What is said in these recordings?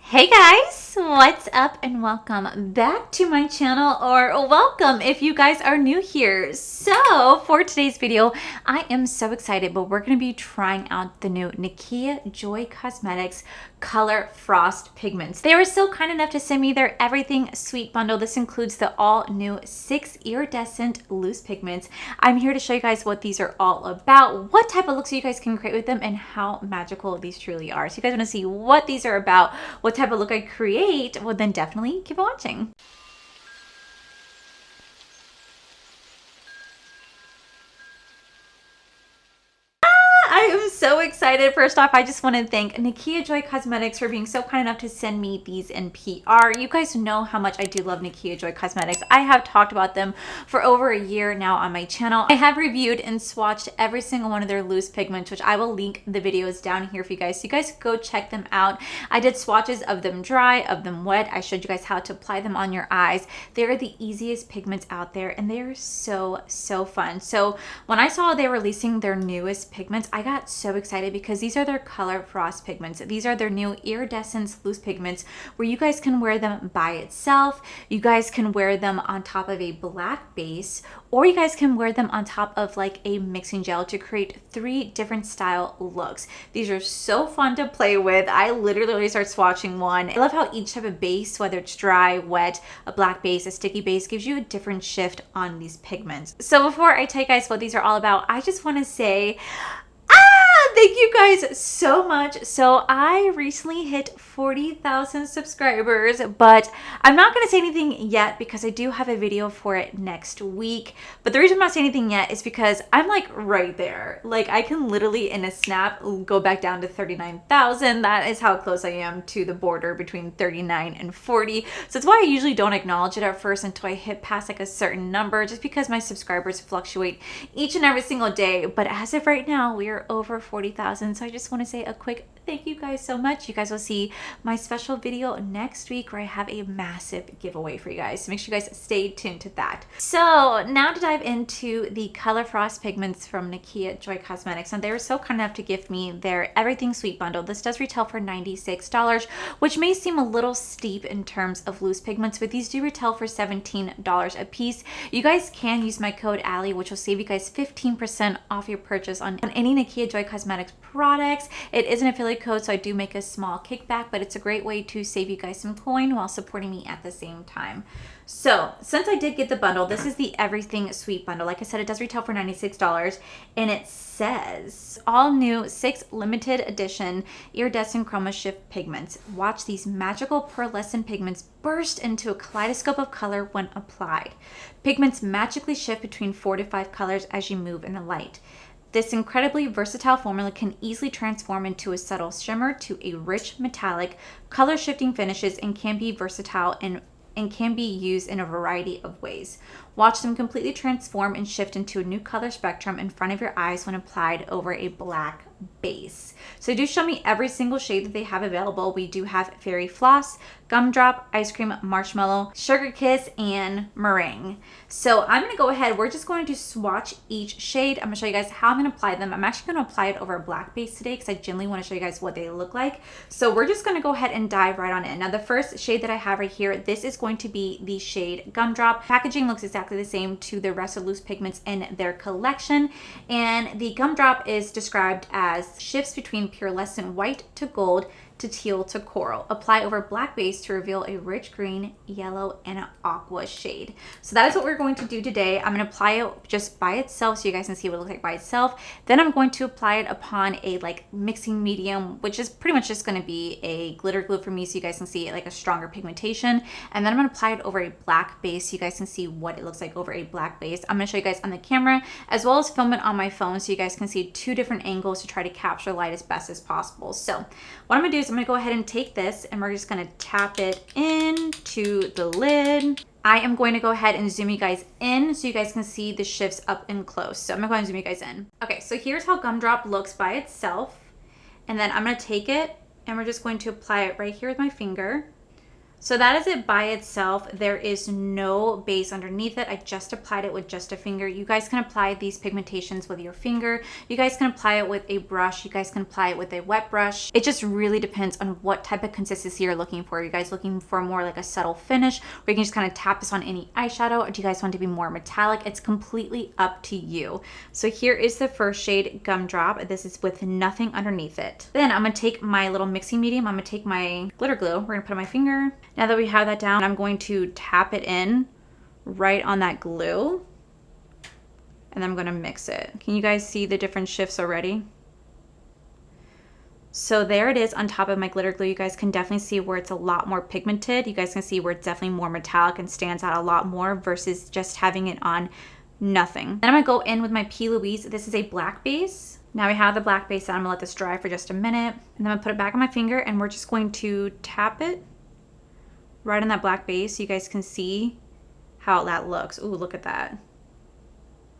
Hey guys, what's up and welcome back to my channel, or welcome if you guys are new here. So for today's video, I am so excited, but we're going to be trying out the new Nikkia Joy Cosmetics Color Frost Pigments. They were so kind enough to send me their Everything Sweet bundle. This includes the all new 6 iridescent loose pigments. I'm here to show you guys what these are all about, what type of looks you guys can create with them, and how magical these truly are. So you guys want to see what these are about, what type of look I create, well then definitely keep watching. I am so excited. First off, I just want to thank Nikkia Joy Cosmetics for being so kind enough to send me these in PR. You guys know how much I do love Nikkia Joy Cosmetics. I have talked about them for over a year now on my channel. I have reviewed and swatched every single one of their loose pigments, which I will link the videos down here for you guys. So you guys go check them out. I did swatches of them dry, of them wet. I showed you guys how to apply them on your eyes. They're the easiest pigments out there, and they're so fun. So when I saw they were releasing their newest pigments, I got so excited because these are their Color Frost pigments. These are their new iridescent loose pigments where you guys can wear them by itself. You guys can wear them on top of a black base, or you guys can wear them on top of like a mixing gel to create 3 different style looks. These are so fun to play with. I literally start swatching one. I love how each type of base, whether it's dry, wet, a black base, a sticky base, gives you a different shift on these pigments. So before I tell you guys what these are all about, I just want to say thank you guys so much. So I recently hit 40,000 subscribers, but I'm not going to say anything yet because I do have a video for it next week. But the reason I'm not saying anything yet is because I'm like right there. Like I can literally in a snap go back down to 39,000. That is how close I am to the border between 39 and 40. So that's why I usually don't acknowledge it at first until I hit past like a certain number, just because my subscribers fluctuate each and every single day. But as of right now, we are over 40,000. So I just want to say a quick thank you guys so much. You guys will see my special video next week where I have a massive giveaway for you guys. So make sure you guys stay tuned to that. So now to dive into the Color Frost pigments from Nikkia Joy Cosmetics. And they were so kind enough to give me their Everything Sweet bundle. This does retail for $96, which may seem a little steep in terms of loose pigments, but these do retail for $17 a piece. You guys can use my code Allie, which will save you guys 15% off your purchase on any Nikkia Joy Cosmetics products. It is an affiliate code, so I do make a small kickback, but it's a great way to save you guys some coin while supporting me at the same time. So since I did get the bundle, this is the Everything Sweet bundle. Like I said, it does retail for $96, and it says all new 6 limited edition iridescent chroma shift pigments. Watch these magical pearlescent pigments burst into a kaleidoscope of color when applied. Pigments magically shift between 4 to 5 colors as you move in the light. This incredibly versatile formula can easily transform into a subtle shimmer to a rich metallic, color shifting finishes, and can be versatile and can be used in a variety of ways. Watch them completely transform and shift into a new color spectrum in front of your eyes when applied over a black base. So do show me every single shade that they have available. We do have Fairy Floss, Gumdrop, Ice Cream, Marshmallow, Sugar Kiss, and Meringue. So I'm going to go ahead. We're just going to swatch each shade. I'm going to show you guys how I'm going to apply them. I'm actually going to apply it over a black base today because I genuinely want to show you guys what they look like. So we're just going to go ahead and dive right on in. Now the first shade that I have right here, this is going to be the shade Gumdrop. Packaging looks exactly the same to the rest of loose pigments in their collection. And the Gumdrop is described as shifts between pearlescent white to gold to teal to coral. Apply over black base to reveal a rich green, yellow, and an aqua shade. So that is what we're going to do today. I'm going to apply it just by itself so you guys can see what it looks like by itself. Then I'm going to apply it upon a like mixing medium, which is pretty much just going to be a glitter glue for me so you guys can see like a stronger pigmentation. And then I'm going to apply it over a black base so you guys can see what it looks like over a black base. I'm going to show you guys on the camera as well as film it on my phone so you guys can see 2 different angles to try to capture light as best as possible. So what I'm going to do is I'm going to go ahead and take this and we're just going to tap it into the lid. I am going to go ahead and zoom you guys in so you guys can see the shifts up and close. So I'm going to go ahead and zoom you guys in. Okay, so here's how Gumdrop looks by itself. And then I'm going to take it and we're just going to apply it right here with my finger So that is it by itself. There is no base underneath it. I just applied it with just a finger. You guys can apply these pigmentations with your finger. You guys can apply it with a brush. You guys can apply it with a wet brush. It just really depends on what type of consistency you're looking for. Are you guys looking for more like a subtle finish where you can just kind of tap this on any eyeshadow, or do you guys want to be more metallic? It's completely up to you. So here is the first shade, Gumdrop. This is with nothing underneath it. Then I'm gonna take my little mixing medium. I'm gonna take my glitter glue. We're gonna put on my finger. Now that we have that down, I'm going to tap it in right on that glue, and I'm gonna mix it. Can you guys see the different shifts already? So there it is on top of my glitter glue. You guys can definitely see where it's a lot more pigmented. You guys can see where it's definitely more metallic and stands out a lot more versus just having it on nothing. Then I'm gonna go in with my P. Louise. This is a black base. Now we have the black base on. I'm gonna let this dry for just a minute, and then I'm gonna put it back on my finger, and we're just going to tap it right on that black base so you guys can see how that looks. Ooh, look at that.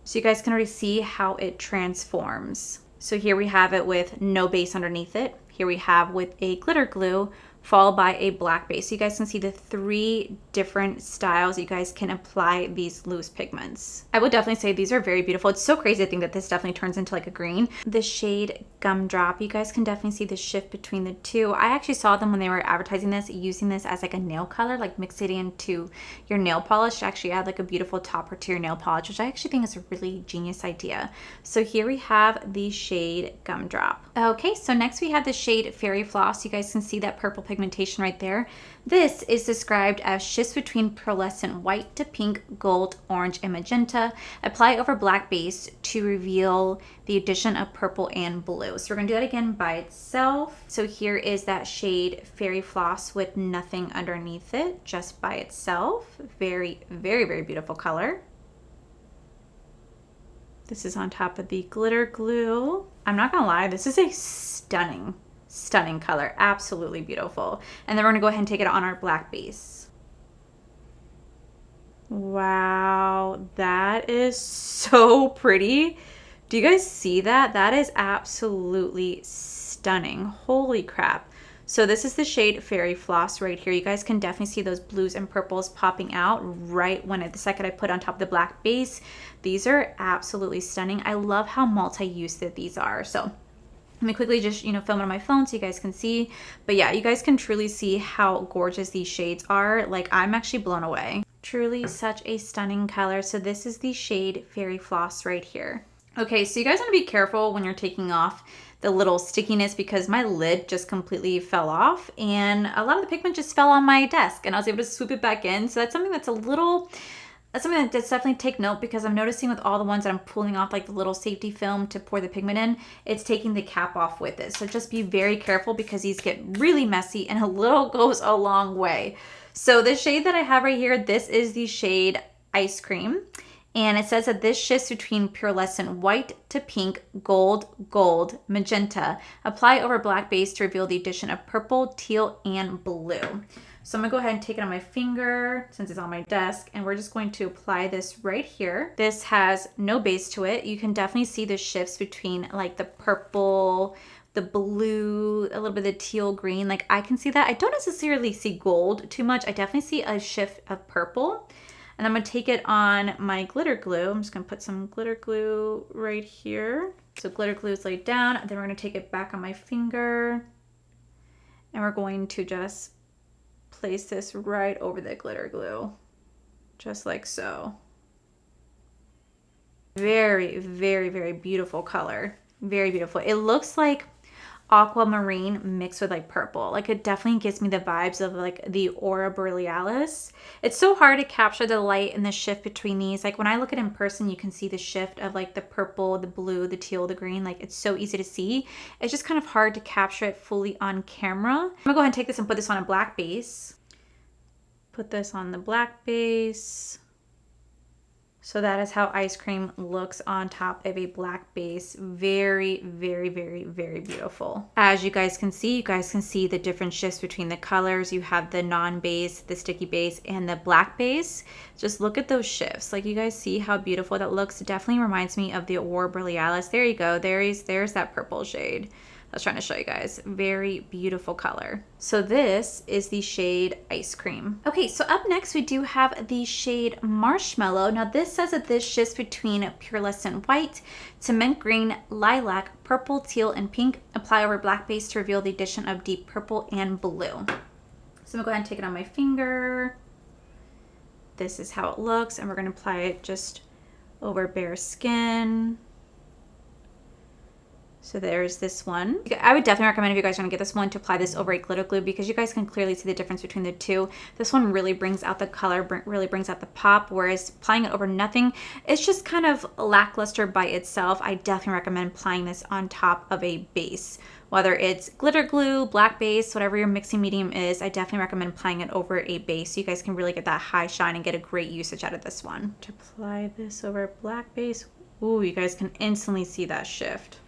So you guys can already see how it transforms. So here we have it with no base underneath it. Here we have with a glitter glue followed by a black base. So you guys can see the 3 different styles you guys can apply these loose pigments. I would definitely say these are very beautiful. It's so crazy to think that this definitely turns into like a green. The shade Gumdrop, you guys can definitely see the shift between the two. I actually saw them when they were advertising this, using this as like a nail color, like mix it into your nail polish to actually add like a beautiful topper to your nail polish, which I actually think is a really genius idea. So here we have the shade Gumdrop. Okay, so next we have the shade Fairy Floss. You guys can see that purple pigmentation right there. This is described as shifts between pearlescent white to pink, gold, orange, and magenta. Apply over black base to reveal the addition of purple and blue. So we're gonna do that again by itself. So here is that shade Fairy Floss with nothing underneath it, just by itself. Very, very, very beautiful color. This is on top of the glitter glue. I'm not gonna lie, this is a stunning color. Absolutely beautiful. And then we're gonna go ahead and take it on our black base. Wow, that is so pretty. Do you guys see that? That is absolutely stunning. Holy crap. So this is the shade Fairy Floss right here. You guys can definitely see those blues and purples popping out right when the second I put on top of the black base. These are absolutely stunning. I love how multi-use that these are. So let me quickly just, film it on my phone so you guys can see. But yeah, you guys can truly see how gorgeous these shades are. Like, I'm actually blown away. Truly such a stunning color. So this is the shade Fairy Floss right here. Okay, so you guys want to be careful when you're taking off the little stickiness because my lid just completely fell off and a lot of the pigment just fell on my desk and I was able to swoop it back in. So that's something that's something that's definitely take note because I'm noticing with all the ones that I'm pulling off like the little safety film to pour the pigment in, it's taking the cap off with it. So just be very careful because these get really messy and a little goes a long way. So the shade that I have right here, this is the shade Ice Cream. And it says that this shifts between pearlescent white to pink, gold, magenta. Apply over black base to reveal the addition of purple, teal, and blue. So I'm gonna go ahead and take it on my finger since it's on my desk, and we're just going to apply this right here. This has no base to it. You can definitely see the shifts between like the purple, the blue, a little bit of the teal green. Like I can see that. I don't necessarily see gold too much. I definitely see a shift of purple. And I'm gonna take it on my glitter glue. I'm just gonna put some glitter glue right here. So glitter glue is laid down. Then we're gonna take it back on my finger. And we're going to just place this right over the glitter glue. Just like so. Very, very, very beautiful color. Very beautiful. It looks like aquamarine mixed with like purple. Like it definitely gives me the vibes of like the aurora borealis. It's so hard to capture the light and the shift between these. Like when I look at it in person, you can see the shift of like the purple, the blue, the teal, the green. Like it's so easy to see. It's just kind of hard to capture it fully on camera. I'm gonna go ahead and take this and put this on a black base. Put this on the black base. So that is how Ice Cream looks on top of a black base. Very, very, very, very beautiful. As you guys can see the different shifts between the colors. You have the non-base, the sticky base, and the black base. Just look at those shifts. Like you guys see how beautiful that looks. It definitely reminds me of the aurora borealis. There you go. There's that purple shade. I was trying to show you guys. Very beautiful color. So this is the shade Ice Cream. Okay, so up next we do have the shade Marshmallow. Now this says that this shifts between Purelescent White to Mint Green, Lilac, Purple, Teal, and Pink. Apply over black base to reveal the addition of deep purple and blue. So I'm gonna go ahead and take it on my finger. This is how it looks, and we're gonna apply it just over bare skin. So there's this one. I would definitely recommend if you guys want to get this one to apply this over a glitter glue, because you guys can clearly see the difference between the two. This one really brings out the color, really brings out the pop, whereas applying it over nothing, it's just kind of lackluster by itself. I definitely recommend applying this on top of a base. Whether it's glitter glue, black base, whatever your mixing medium is, I definitely recommend applying it over a base so you guys can really get that high shine and get a great usage out of this one. To apply this over a black base, ooh, you guys can instantly see that shift.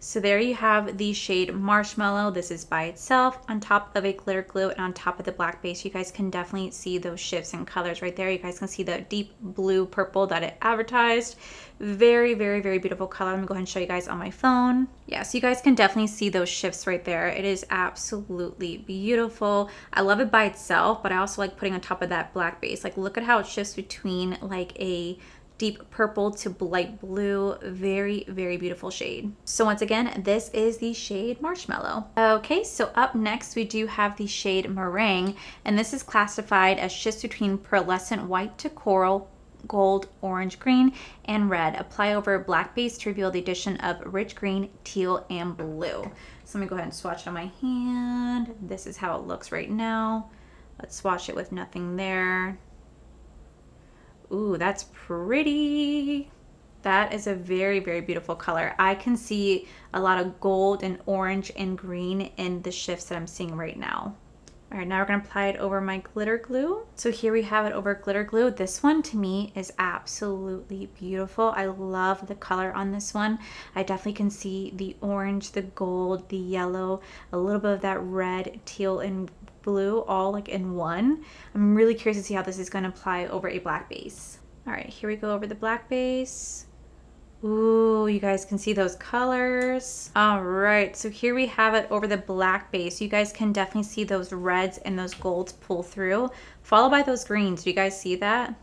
So there you have the shade Marshmallow. This is by itself on top of a glitter glue and on top of the black base. You guys can definitely see those shifts in colors right there. You guys can see the deep blue purple that it advertised. Very, very, very beautiful color. I'm gonna go ahead and show you guys on my phone. Yeah, so you guys can definitely see those shifts right there. It is absolutely beautiful. I love it by itself, but I also like putting on top of that black base. Like, look at how it shifts between like a deep purple to light blue. Very, very beautiful shade. So once again, this is the shade Marshmallow. Okay, so up next we do have the shade Meringue, and this is classified as shifts between pearlescent white to coral, gold, orange, green, and red. Apply over black base to reveal the addition of rich green, teal, and blue. So let me go ahead and swatch it on my hand. This is how it looks right now. Let's swatch it with nothing there. Ooh, that's pretty. That is a very, very beautiful color. I can see a lot of gold and orange and green in the shifts that I'm seeing right now. All right, now we're gonna apply it over my glitter glue. So here we have it over glitter glue. This one to me is absolutely beautiful. I love the color on this one. I definitely can see the orange, the gold, the yellow, a little bit of that red, teal, and blue all like in one. I'm really curious to see how this is going to apply over a black base. All right, here we go over the black base. Ooh, you guys can see those colors. All right, so here we have it over the black base. You guys can definitely see those reds and those golds pull through, followed by those greens. Do you guys see that?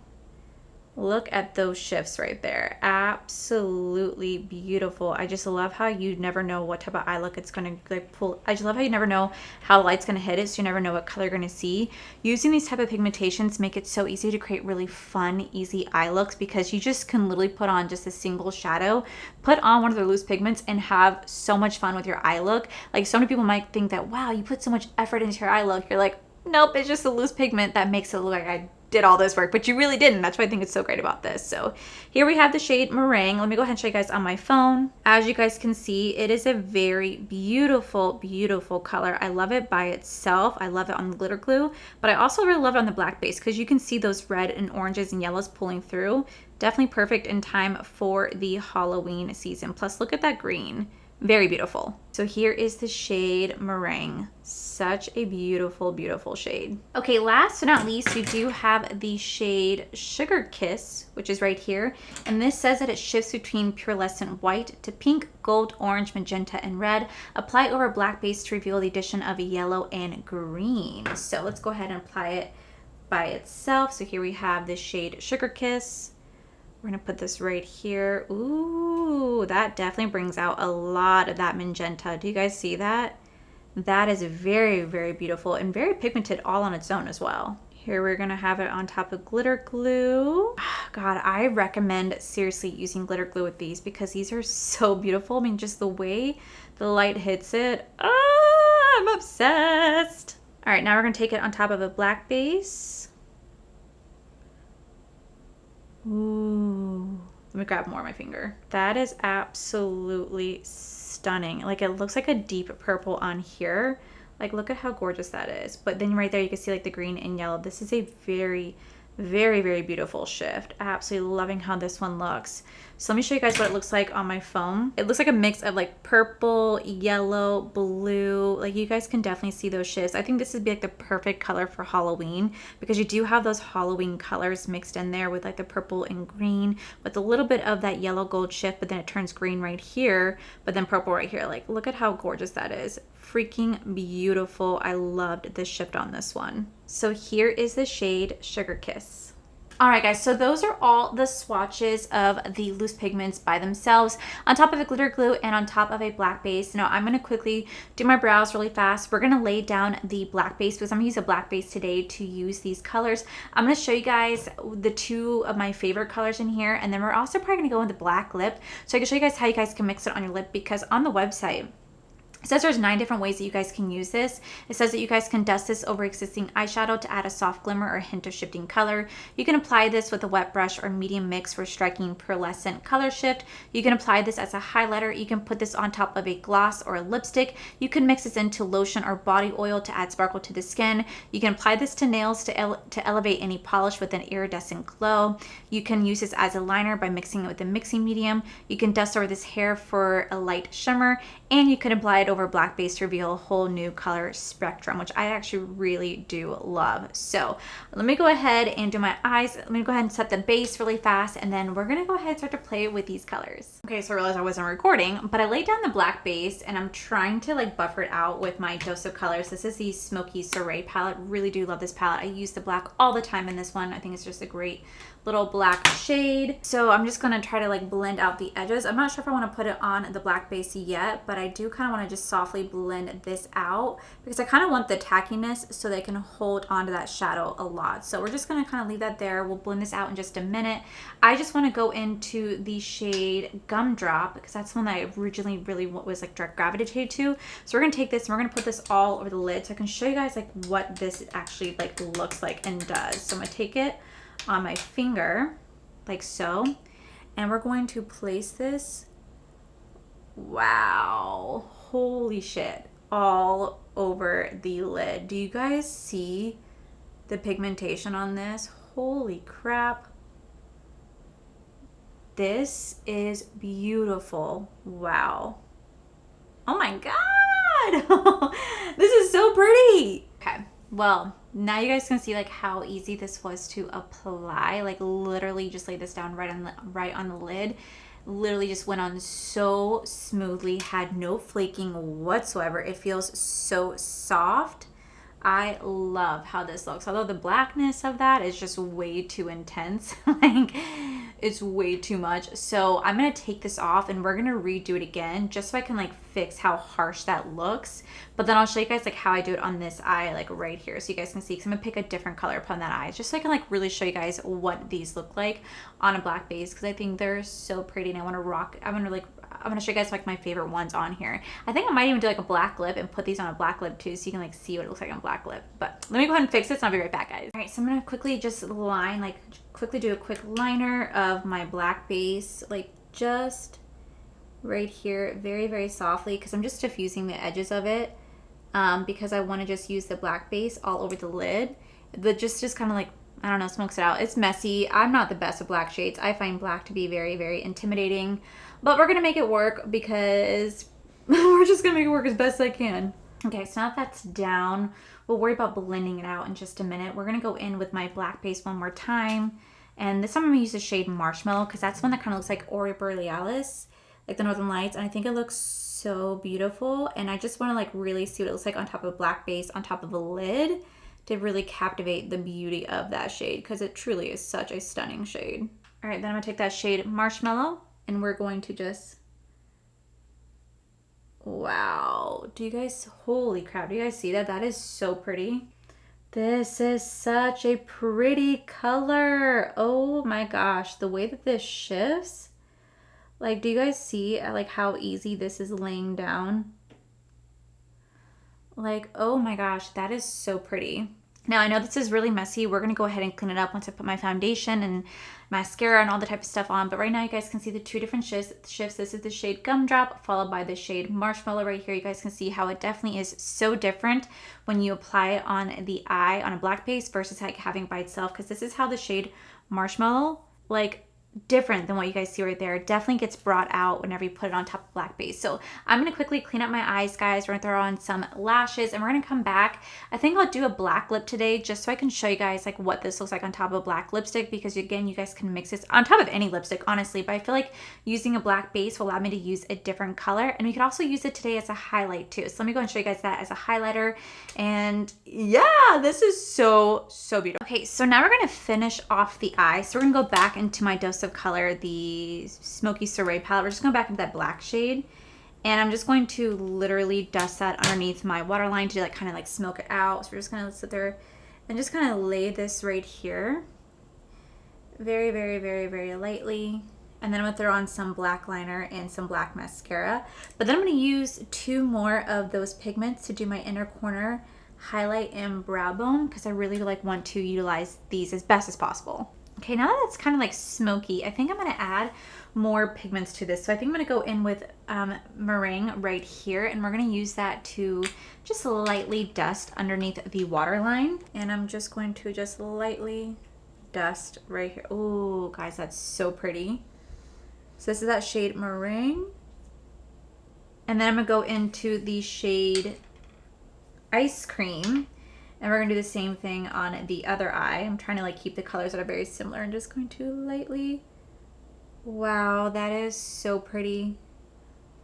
Look at those shifts right there. Absolutely beautiful. I just love how you never know what type of eye look it's going to like pull. I just love how you never know how light's going to hit it, so you never know what color you're going to see. Using these type of pigmentations make it so easy to create really fun, easy eye looks, because you just can literally put on just a single shadow, put on one of the loose pigments, and have so much fun with your eye look. Like, so many people might think that, wow, you put so much effort into your eye look. You're like, nope, it's just a loose pigment that makes it look like I did all this work, but you really didn't. That's why I think it's so great about this. So here we have the shade Meringue. Let me go ahead and show you guys on my phone. As you guys can see, it is a very beautiful, beautiful color. I love it by itself. I love it on the glitter glue, but I also really love it on the black base because you can see those red and oranges and yellows pulling through. Definitely perfect in time for the Halloween season. Plus, look at that green. Very beautiful. So here is the shade Meringue. Such a beautiful, beautiful shade. Okay, last but not least, we do have the shade Sugar Kiss, which is right here. And this says that it shifts between purelescent white to pink, gold, orange, magenta, and red. Apply over black base to reveal the addition of yellow and green. So let's go ahead and apply it by itself. So here we have the shade Sugar Kiss. We're gonna put this right here. Ooh, that definitely brings out a lot of that magenta. Do you guys see that? That is very, very beautiful and very pigmented all on its own as well. Here we're gonna have it on top of glitter glue. God, I recommend seriously using glitter glue with these because these are so beautiful. I mean, just the way the light hits it. Oh, I'm obsessed. All right, now we're gonna take it on top of a black base. Ooh, let me grab more on my finger. That is absolutely stunning. Like, it looks like a deep purple on here. Like, look at how gorgeous that is. But then right there, you can see like the green and yellow. This is a very, Very, very beautiful shift. Absolutely loving how this one looks. So let me show you guys what it looks like on my phone. It looks like a mix of like purple, yellow, blue. Like you guys can definitely see those shifts. I think this would be like the perfect color for Halloween because you do have those Halloween colors mixed in there with like the purple and green with a little bit of that yellow gold shift, but then it turns green right here, but then purple right here. Like look at how gorgeous that is. Freaking beautiful. I loved this shift on this one. So here is the shade Sugar Kiss. All right, guys, so those are all the swatches of the loose pigments by themselves on top of a glitter glue and on top of a black base. Now I'm going to quickly do my brows really fast. We're going to lay down the black base because I'm going to use a black base today to use these colors. I'm going to show you guys the two of my favorite colors in here, and then we're also probably going to go with the black lip so I can show you guys how you guys can mix it on your lip, because on the website it says there's 9 different ways that you guys can use this. It says that you guys can dust this over existing eyeshadow to add a soft glimmer or a hint of shifting color. You can apply this with a wet brush or medium mix for striking pearlescent color shift. You can apply this as a highlighter. You can put this on top of a gloss or a lipstick. You can mix this into lotion or body oil to add sparkle to the skin. You can apply this to nails to elevate any polish with an iridescent glow. You can use this as a liner by mixing it with a mixing medium. You can dust over this hair for a light shimmer, and you can apply it over black base to reveal a whole new color spectrum, which I actually really do love. So let me go ahead and do my eyes. Let me go ahead and set the base really fast, and then we're gonna go ahead and start to play with these colors. Okay, so I realized I wasn't recording, but I laid down the black base and I'm trying to like buffer it out with my Dose of Colors. This is the Smoky Soiree palette. Really do love this palette. I use the black all the time in this one. I think it's just a great little black shade. So I'm just gonna try to like blend out the edges. I'm not sure if I wanna put it on the black base yet, but I do kind of wanna just softly blend this out because I kind of want the tackiness so they can hold onto that shadow a lot. So we're just gonna kind of leave that there. We'll blend this out in just a minute. I just wanna go into the shade Gumdrop because that's the one that I originally really was like direct gravitated to. So we're gonna take this and we're gonna put this all over the lid so I can show you guys like what this actually like looks like and does. So I'm gonna take it on my finger like so, and we're going to place this, wow, holy shit, all over the lid. Do you guys see the pigmentation on this? Holy crap, this is beautiful. Wow, oh my god. This is so pretty. Okay, well, now you guys can see like how easy this was to apply. Like literally just lay this down right on the lid. Literally just went on so smoothly, had no flaking whatsoever. It feels so soft. I love how this looks, although the blackness of that is just way too intense. Like it's way too much. So I'm gonna take this off and we're gonna redo it again just so I can like fix how harsh that looks. But then I'll show you guys like how I do it on this eye, like right here, so you guys can see, because I'm gonna pick a different color upon that eye just so I can like really show you guys what these look like on a black base, because I think they're so pretty and I want to rock. I'm gonna show you guys like my favorite ones on here. I think I might even do like a black lip and put these on a black lip too, so you can like see what it looks like on black lip. But let me go ahead and fix this and I'll be right back, guys. All right, so I'm gonna quickly just quickly do a quick liner of my black base, like just right here, very, very softly, because I'm just diffusing the edges of it, because I want to just use the black base all over the lid. But just kind of like, I don't know, smokes it out. It's messy. I'm not the best with black shades. I find black to be very, very intimidating, but we're gonna make it work because we're just gonna make it work as best I can. Okay, so now that that's down, we'll worry about blending it out in just a minute. We're gonna go in with my black base one more time, and this time I'm gonna use the shade Marshmallow because that's one that kind of looks like Aurora Borealis, like the Northern Lights, and I think it looks so beautiful. And I just want to like really see what it looks like on top of a black base on top of a lid to really captivate the beauty of that shade, because it truly is such a stunning shade. All right, then I'm gonna take that shade Marshmallow and we're going to just, wow, do you guys, holy crap, do you guys see that? That is so pretty. This is such a pretty color. Oh my gosh, the way that this shifts, like, do you guys see like how easy this is laying down? Like, oh my gosh, that is so pretty. Now, I know this is really messy. We're going to go ahead and clean it up once I put my foundation and mascara and all the type of stuff on. But right now, you guys can see the two different shifts. This is the shade Gumdrop, followed by the shade Marshmallow right here. You guys can see how it definitely is so different when you apply it on the eye on a black base versus like having by itself. Because this is how the shade Marshmallow, like, different than what you guys see right there. It definitely gets brought out whenever you put it on top of black base. So I'm going to quickly clean up my eyes, guys. We're going to throw on some lashes and we're going to come back. I think I'll do a black lip today just so I can show you guys like what this looks like on top of a black lipstick, because again, you guys can mix this on top of any lipstick, honestly, but I feel like using a black base will allow me to use a different color, and we could also use it today as a highlight too. So let me go and show you guys that as a highlighter. And yeah, this is so beautiful. Okay, so now we're going to finish off the eye. So we're going to go back into my dose of color, the Smoky Soiree palette. We're just going back into that black shade, and I'm just going to literally dust that underneath my waterline to like kind of like smoke it out. So we're just going to sit there and just kind of lay this right here very lightly, and then I'm going to throw on some black liner and some black mascara. But then I'm going to use two more of those pigments to do my inner corner highlight and brow bone, because I really like want to utilize these as best as possible. Okay, now that it's kind of like smoky, I think I'm going to add more pigments to this. So I think I'm going to go in with meringue right here, and we're going to use that to just lightly dust underneath the waterline. And I'm just going to just lightly dust right here. Oh, guys, that's so pretty. So this is that shade meringue. And then I'm going to go into the shade Ice Cream. And we're going to do the same thing on the other eye. I'm trying to like keep the colors that are very similar and just going to lightly, wow, that is so pretty.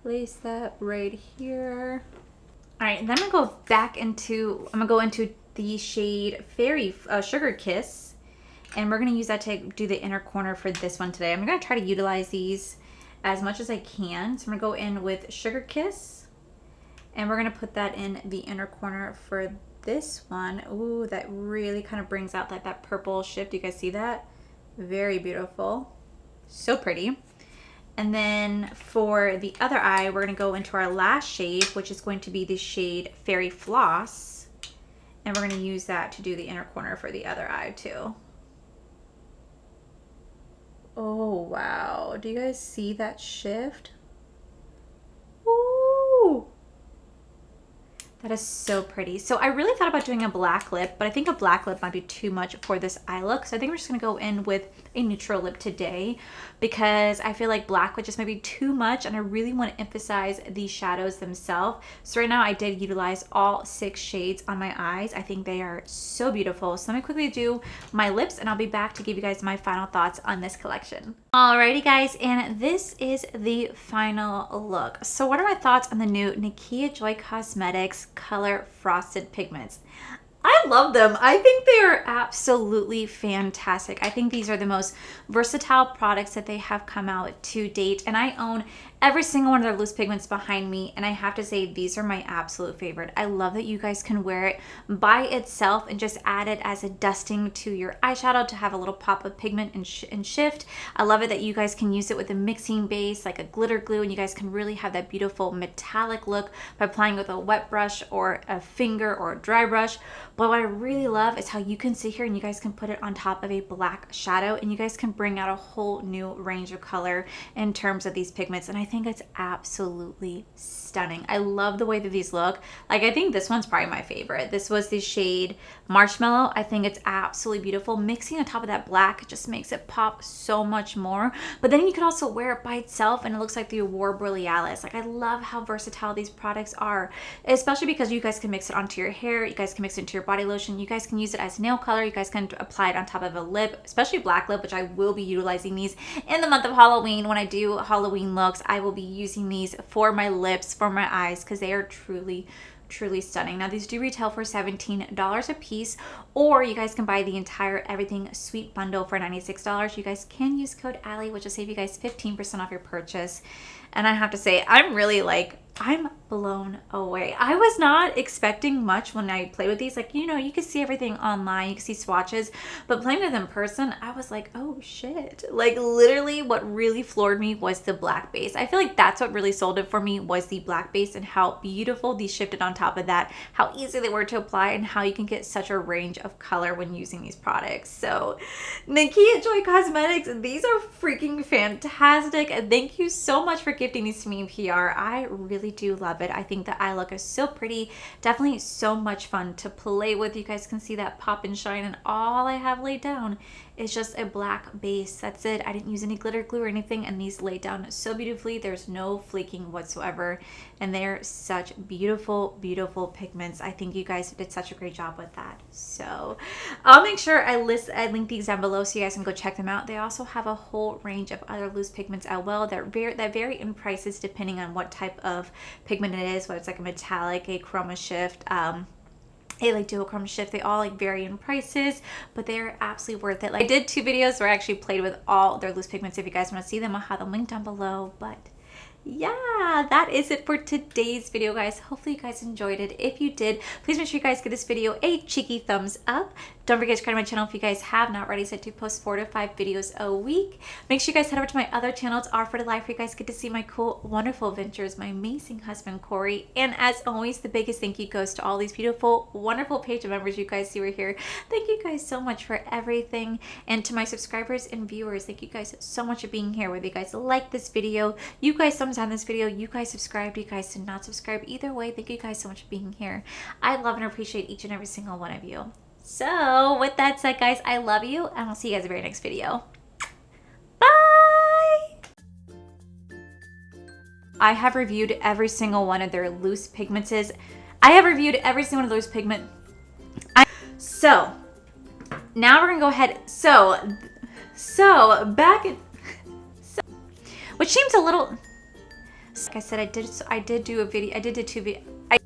Place that right here. All right, and then I'm going to go back into, I'm going to go into the shade Fairy Sugar Kiss. And we're going to use that to do the inner corner for this one today. I'm going to try to utilize these as much as I can. So I'm going to go in with Sugar Kiss. And we're going to put that in the inner corner for this one. Ooh, that really kind of brings out like that purple shift. You guys see that? Very beautiful. So pretty. And then for the other eye, we're going to go into our last shade, which is going to be the shade Fairy Floss. And we're going to use that to do the inner corner for the other eye too. Oh, wow. Do you guys see that shift? Ooh. That is so pretty. So I really thought about doing a black lip, but I think a black lip might be too much for this eye look. So I think we're just going to go in with a neutral lip today, because I feel like black would just maybe too much, and I really want to emphasize the shadows themselves. So right now I did utilize all 6 shades on my eyes. I think they are so beautiful. So let me quickly do my lips, and I'll be back to give you guys my final thoughts on this collection. Alrighty guys, and this is the final look. So what are my thoughts on the new Nikkia Joy Cosmetics Color Frosted Pigments? I love them. I think they are absolutely fantastic. I think these are the most versatile products that they have come out to date, and I own every single one of their loose pigments behind me, and I have to say these are my absolute favorite. I love that you guys can wear it by itself and just add it as a dusting to your eyeshadow to have a little pop of pigment and shift. I love it that you guys can use it with a mixing base like a glitter glue, and you guys can really have that beautiful metallic look by applying with a wet brush or a finger or a dry brush. But what I really love is how you can sit here and you guys can put it on top of a black shadow, and you guys can bring out a whole new range of color in terms of these pigments. And I think it's absolutely stunning. I love the way that these look. Like, I think this one's probably my favorite. This was the shade Marshmallow. I think it's absolutely beautiful. Mixing on top of that black just makes it pop so much more. But then you can also wear it by itself and it looks like the Aurora Borealis. Like, I love how versatile these products are, especially because you guys can mix it onto your hair. You guys can mix it into your body lotion. You guys can use it as nail color. You guys can apply it on top of a lip, especially black lip, which I will be utilizing these in the month of Halloween. When I do Halloween looks, I will be using these for my lips, for my eyes, because they are truly stunning. Now these do retail for $17 a piece, or you guys can buy the entire Everything Sweet bundle for $96. You guys can use code Allie, which will save you guys 15% off your purchase. And I have to say, I'm really like, I'm blown away. I was not expecting much when I play with these. Like, you know, you can see everything online, you can see swatches, but playing with them in person, I was like, oh shit. Like literally what really floored me was the black base. I feel like that's what really sold it for me, was the black base and how beautiful these shifted on top of that, how easy they were to apply, and how you can get such a range of color when using these products. So Nikkia Joy Cosmetics, these are freaking fantastic. Thank you so much for gifting these to me in PR. I really do love it. I think the eye look is so pretty, definitely so much fun to play with. You guys can see that pop and shine, and all I have laid down is just a black base. That's it. I didn't use any glitter glue or anything, and these laid down so beautifully. There's no flaking whatsoever, and they're such beautiful, beautiful pigments. I think you guys did such a great job with that. So I'll make sure I link these down below so you guys can go check them out. They also have a whole range of other loose pigments as well that vary in prices depending on what type of pigment it is, whether it's like a metallic, a chroma shift, a like duochrome shift. They all like vary in prices, but they're absolutely worth it. Like I did 2 videos where I actually played with all their loose pigments. If you guys want to see them, I'll have them linked down below. But yeah, that is it for today's video, guys. Hopefully you guys enjoyed it. If you did, please make sure you guys give this video a cheeky thumbs up. Don't forget to subscribe to my channel if you guys have not already. So I do post 4 to 5 videos a week. Make sure you guys head over to my other channel. It's Are For The Life, where you guys get to see my cool, wonderful adventures, my amazing husband, Corey. And as always, the biggest thank you goes to all these beautiful, wonderful page members you guys see right here. Thank you guys so much for everything. And to my subscribers and viewers, thank you guys so much for being here. Whether you guys like this video, you guys thumbs down this video, you guys subscribed, you guys did not subscribe. Either way, thank you guys so much for being here. I love and appreciate each and every single one of you. So with that said, guys, I love you, and I'll see you guys in the very next video. Bye! I have reviewed every single one of their loose pigments. I have reviewed every single one of those pigment. So now we're gonna go ahead. Which seems a little. Like I said, I did do a video. I did 2 videos.